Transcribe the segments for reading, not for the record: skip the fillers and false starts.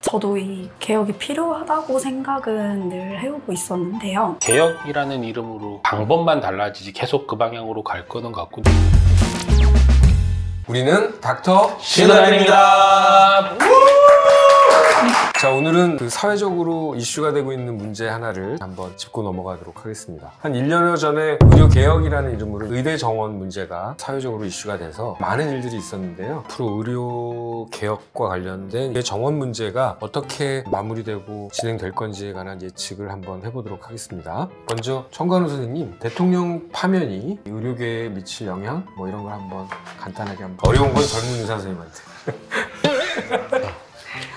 저도 이 개혁이 필요하다고 생각은 늘 해오고 있었는데요. 개혁이라는 이름으로 방법만 달라지지 계속 그 방향으로 갈 거는 같고. 우리는 닥터 신원입니다. 자, 오늘은 그 사회적으로 이슈가 되고 있는 문제 하나를 한번 짚고 넘어가도록 하겠습니다. 한 1년여 전에 의료개혁이라는 이름으로 의대 정원 문제가 사회적으로 이슈가 돼서 많은 일들이 있었는데요. 앞으로 의료개혁과 관련된 정원 문제가 어떻게 마무리되고 진행될 건지에 관한 예측을 한번 해보도록 하겠습니다. 먼저 정관우 선생님, 대통령 파면이 의료계에 미칠 영향? 뭐 이런 걸 한번 간단하게 한번. 어려운 건 젊은 의사 선생님한테.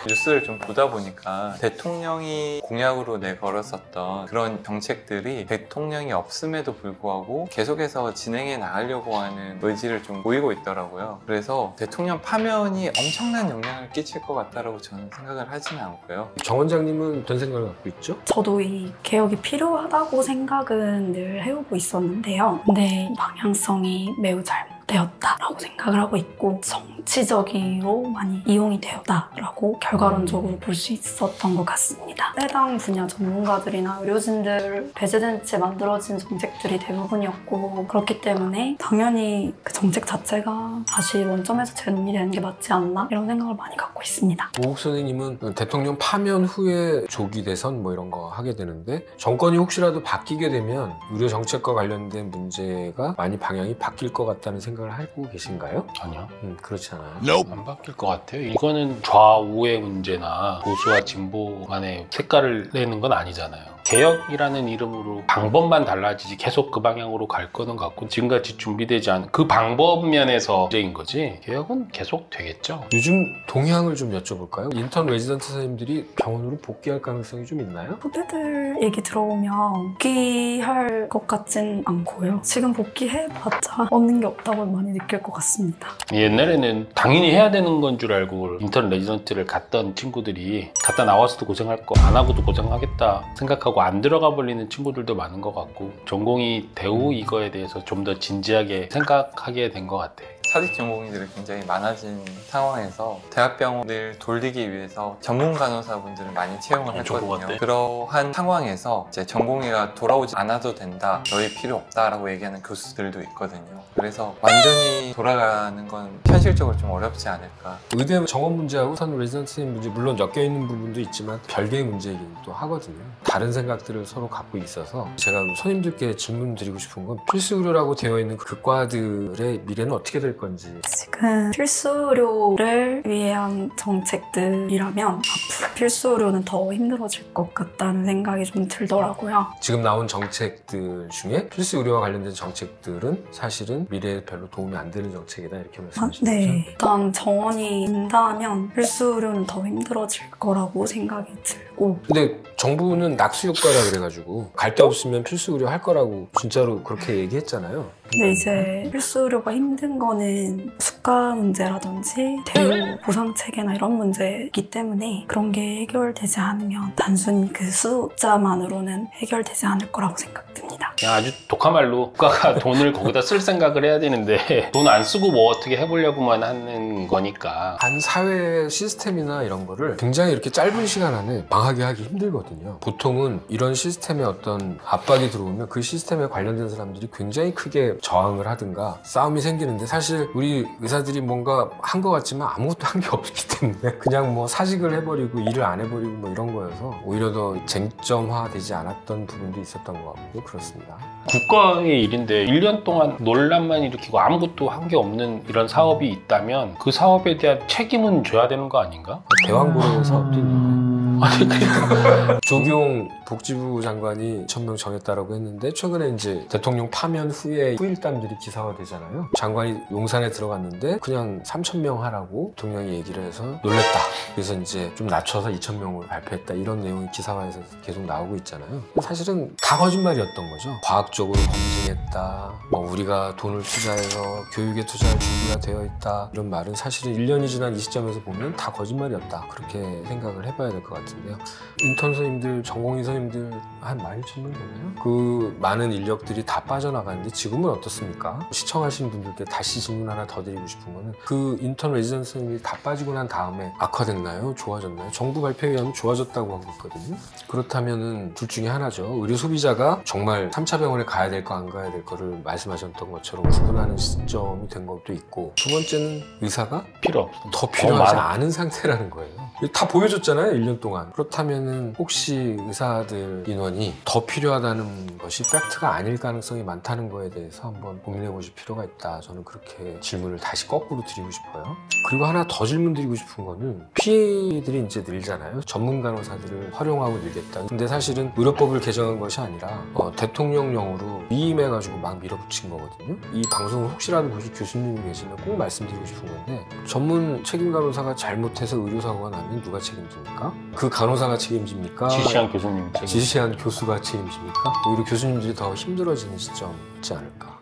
뉴스를 좀 보다 보니까 대통령이 공약으로 내걸었었던 그런 정책들이 대통령이 없음에도 불구하고 계속해서 진행해 나가려고 하는 의지를 좀 보이고 있더라고요. 그래서 대통령 파면이 엄청난 영향을 끼칠 것 같다고 저는 생각을 하지는 않고요. 정 원장님은 어떤 생각을 갖고 있죠? 저도 이 개혁이 필요하다고 생각은 늘 해오고 있었는데요. 근데 방향성이 매우 잘못되었다라고 생각을 하고 있고 정치적으로 많이 이용이 되었다라고 결과론적으로 볼 수 있었던 것 같습니다. 해당 분야 전문가들이나 의료진들 배제된 채 만들어진 정책들이 대부분이었고 그렇기 때문에 당연히 그 정책 자체가 다시 원점에서 재논의되는 게 맞지 않나 이런 생각을 많이 갖고 있습니다. 오욱 선생님은 대통령 파면 후에 조기 대선 뭐 이런 거 하게 되는데 정권이 혹시라도 바뀌게 되면 의료 정책과 관련된 문제가 많이 방향이 바뀔 것 같다는 생각을 하고 계신가요? 아니요. 그렇지 않아요. 안 바뀔 것 같아요. 이거는 좌우의 문제나 보수와 진보 간의 색깔을 내는 건 아니잖아요. 개혁이라는 이름으로 방법만 달라지지 계속 그 방향으로 갈 거는 같고 지금같이 준비되지 않은 그 방법 면에서 문제인 거지 개혁은 계속 되겠죠. 요즘 동향을 좀 여쭤볼까요? 인턴 레지던트 선생님들이 병원으로 복귀할 가능성이 좀 있나요? 후배들 얘기 들어보면 복귀할 것 같진 않고요. 지금 복귀해봤자 얻는 게 없다고 많이 느낄 것 같습니다. 옛날에는 당연히 해야 되는 건 줄 알고 인턴 레지던트를 갔던 친구들이 갔다 나와서도 고생할 거 안 하고도 고생하겠다 생각하고 안 들어가 버리는 친구들도 많은 것 같고 전공의 대우 이거에 대해서 좀 더 진지하게 생각하게 된 것 같아요. 사직 전공의들이 굉장히 많아진 상황에서 대학병원을 돌리기 위해서 전문 간호사분들을 많이 채용을 했거든요. 그러한 상황에서 이제 전공의가 돌아오지 않아도 된다, 너희 필요 없다라고 얘기하는 교수들도 있거든요. 그래서 완전히 돌아가는 건 현실적으로 좀 어렵지 않을까. 의대 정원 문제하고 인턴 레지던트 선생님 문제 물론 엮여 있는 부분도 있지만 별개의 문제이긴 또 하거든요. 다른 생각들을 서로 갖고 있어서 제가 선생님들께 질문 드리고 싶은 건 필수 의료라고 되어 있는 그 과들의 미래는 어떻게 될 건지. 지금 필수 의료를 위한 정책들이라면 앞으로 필수 의료는 더 힘들어질 것 같다는 생각이 좀 들더라고요. 지금 나온 정책들 중에 필수 의료와 관련된 정책들은 사실은 미래에 별로 도움이 안 되는 정책이다 이렇게 말씀하시는 거죠? 네. 일단 정원이 된다면 필수 의료는 더 힘들어질 거라고 생각이 들고 근데 정부는 낙수 효과라 그래가지고 갈 데 없으면 필수 의료 할 거라고 진짜로 그렇게 얘기했잖아요. 근데 이제 필수 의료가 힘든 거는 수가 문제라든지 대우 보상 체계나 이런 문제이기 때문에 그런 게 해결되지 않으면 단순히 그 숫자만으로는 해결되지 않을 거라고 생각됩니다. 그냥 아주 독한 말로 국가가 돈을 거기다 쓸 생각을 해야 되는데 돈 안 쓰고 뭐 어떻게 해보려고만 하는 거니까. 한 사회 시스템이나 이런 거를 굉장히 이렇게 짧은 시간 안에 망하게 하기 힘들거든요. 보통은 이런 시스템에 어떤 압박이 들어오면 그 시스템에 관련된 사람들이 굉장히 크게 저항을 하든가 싸움이 생기는데 사실 우리 의사들이 뭔가 한 것 같지만 아무것도 한 게 없기 때문에 그냥 뭐 사직을 해버리고 일을 안 해버리고 뭐 이런 거여서 오히려 더 쟁점화되지 않았던 부분도 있었던 것 같고 그렇습니다. 국가의 일인데 1년 동안 논란만 일으키고 아무것도 한 게 없는 이런 사업이 있다면 그 사업에 대한 책임은 져야 되는 거 아닌가? 대왕보로 사업도 있는데 아니 그러니까 조경 복지부 장관이 1000명 정했다라고 했는데 최근에 이제 대통령 파면 후에 후일담들이 기사화되잖아요. 장관이 용산에 들어갔는데 그냥 3000명 하라고 대통령이 얘기를 해서 놀랬다. 그래서 이제 좀 낮춰서 2000명으로 발표했다. 이런 내용이 기사화에서 계속 나오고 있잖아요. 사실은 다 거짓말이었던 거죠. 과학적으로 검증했다. 뭐 우리가 돈을 투자해서 교육에 투자할 준비가 되어 있다. 이런 말은 사실은 1년이 지난 이 시점에서 보면 다 거짓말이었다. 그렇게 생각을 해봐야 될 것 같아요. 같은데요. 인턴 선생님들, 전공의 선생님들 한 12,000명 되나요? 그 많은 인력들이 다 빠져나가는데 지금은 어떻습니까? 시청하신 분들께 다시 질문 하나 더 드리고 싶은 거는 그 인턴 레지던트 선생님이 다 빠지고 난 다음에 악화됐나요? 좋아졌나요? 정부 발표에 의하면 좋아졌다고 하고 있거든요. 그렇다면은 둘 중에 하나죠. 의료 소비자가 정말 3차 병원에 가야 될 거 안 가야 될 거를 말씀하셨던 것처럼 구분하는 시점이 된 것도 있고, 두 번째는 의사가 필요 없어. 더 필요하지 않은 상태라는 거예요. 다 보여줬잖아요, 1년 동안. 그렇다면은 혹시 의사들 인원이 더 필요하다는 것이 팩트가 아닐 가능성이 많다는 거에 대해서 한번 고민해 보실 필요가 있다. 저는 그렇게 질문을 다시 거꾸로 드리고 싶어요. 그리고 하나 더 질문 드리고 싶은 거는, 피해들이 이제 늘잖아요. 전문 간호사들을 활용하고 늘겠다. 근데 사실은 의료법을 개정한 것이 아니라 대통령령으로 위임해가지고 막 밀어붙인 거거든요. 이 방송을 혹시라도 보실 교수님이 계시면 꼭 말씀드리고 싶은 건데, 전문 책임 간호사가 잘못해서 의료사고가 나면 누가 책임집니까? 그 간호사가 책임집니까? 지시한 교수님 책임. 지시한 교수가 책임집니까? 오히려 교수님들이 더 힘들어지는 시점이지 않을까.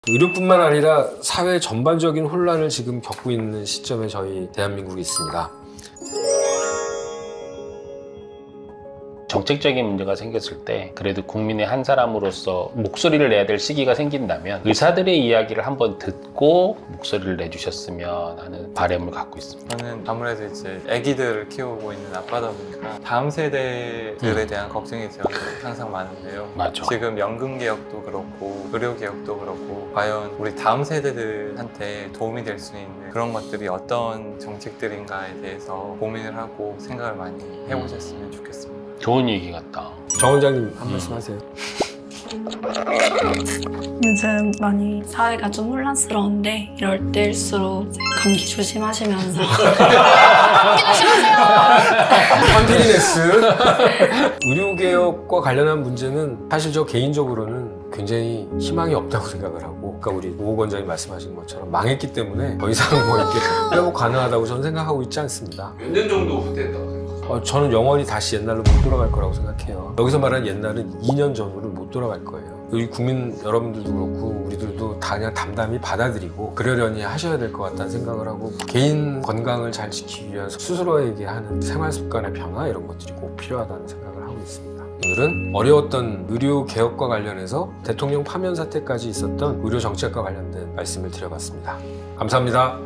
의료뿐만 아니라 사회 전반적인 혼란을 지금 겪고 있는 시점에 저희 대한민국이 있습니다. 정책적인 문제가 생겼을 때 그래도 국민의 한 사람으로서 목소리를 내야 될 시기가 생긴다면 의사들의 이야기를 한번 듣고 목소리를 내주셨으면 하는 바람을 갖고 있습니다. 저는 아무래도 이제 아기들을 키우고 있는 아빠다 보니까 다음 세대들에 대한 걱정이 저는 항상 많은데요. 맞아. 지금 연금 개혁도 그렇고 의료 개혁도 그렇고 과연 우리 다음 세대들한테 도움이 될 수 있는 그런 것들이 어떤 정책들인가에 대해서 고민을 하고 생각을 많이 해보셨으면 좋겠습니다. 좋은 얘기 같다. 정 원장님 한 말씀 하세요. 요즘 많이 사회가 좀 혼란스러운데 이럴 때일수록 이제 감기 조심하시면서 컨티니네스. 의료개혁과 관련한 문제는 사실 저 개인적으로는 굉장히 희망이 없다고 생각을 하고, 아까 우리 오호 원장님 말씀하신 것처럼 망했기 때문에 더 이상 뭐 이렇게 회복 가능하다고 저는 생각하고 있지 않습니다. 몇 년 정도 후퇴했다고 생각하세요? 저는 영원히 다시 옛날로 못 돌아갈 거라고 생각해요. 여기서 말하는 옛날은 2년 전으로 못 돌아갈 거예요. 우리 국민 여러분들도 그렇고 우리들도 다 그냥 담담히 받아들이고 그러려니 하셔야 될 것 같다는 생각을 하고, 개인 건강을 잘 지키기 위한 스스로에게 하는 생활 습관의 변화, 이런 것들이 꼭 필요하다는 생각을 하고 있습니다. 오늘은 어려웠던 의료 개혁과 관련해서 대통령 파면 사태까지 있었던 의료 정책과 관련된 말씀을 드려봤습니다. 감사합니다.